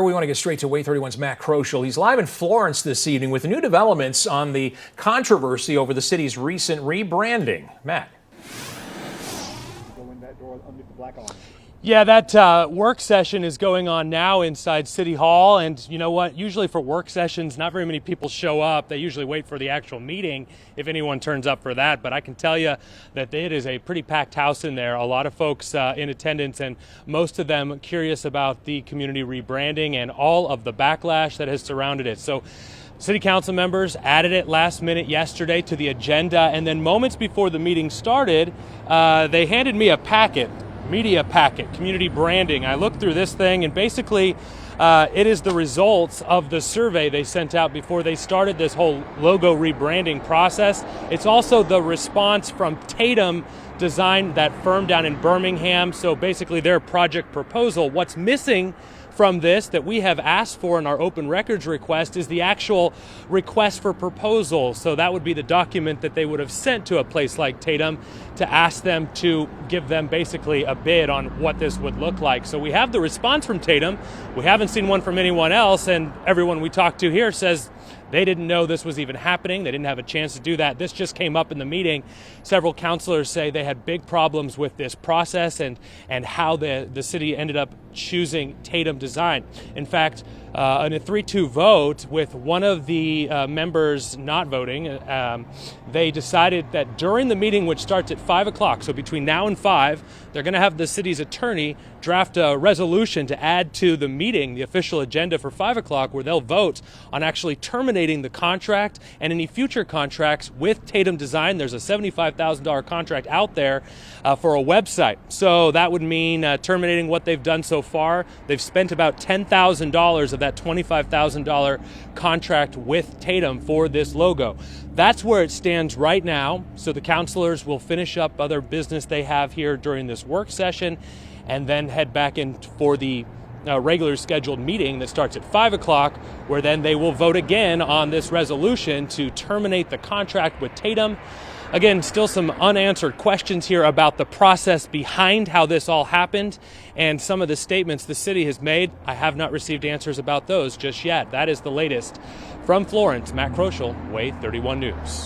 We want to get straight to Way 31's Matt Kroschel. He's live in Florence this evening with new developments on the controversy over the city's recent rebranding. Matt. Go in that door under the black awning. Yeah, that work session is going on now inside City Hall, and you know what? Usually for work sessions, not very many people show up. They usually wait for the actual meeting if anyone turns up for that, but I can tell you that it is a pretty packed house in there. A lot of folks in attendance, and most of them curious about the community rebranding and all of the backlash that has surrounded it. So City Council members added it last minute yesterday to the agenda, and then moments before the meeting started, they handed me a packet. Media packet, community branding. I looked through this thing, and basically it is the results of the survey they sent out before they started this whole logo rebranding process. It's also the response from Tatum Design, that firm down in Birmingham. So basically their project proposal. What's missing from this that we have asked for in our open records request is the actual request for proposal. So that would be the document that they would have sent to a place like Tatum to ask them to give them basically a bid on what this would look like. So we have the response from Tatum. We haven't seen one from anyone else, and everyone we talked to here says they didn't know this was even happening. They didn't have a chance to do that. This just came up in the meeting. Several councilors say they had big problems with this process and how the city ended up choosing Tatum Design. In fact, in a 3-2 vote, with one of the members not voting, they decided that during the meeting, which starts at 5 o'clock, so between now and 5, they're going to have the city's attorney draft a resolution to add to the meeting, the official agenda for 5 o'clock, where they'll vote on actually terminating the contract and any future contracts with Tatum Design. There's a $75,000 contract out there for a website. So that would mean terminating what they've done so far. They've spent about $10,000 of that $25,000 contract with Tatum for this logo. That's where it stands right now. So the councilors will finish up other business they have here during this work session and then head back in for the regular scheduled meeting that starts at 5 o'clock, where then they will vote again on this resolution to terminate the contract with Tatum. Again, still some unanswered questions here about the process behind how this all happened and some of the statements the city has made. I have not received answers about those just yet. That is the latest. From Florence, Matt Kroschel, Way 31 News.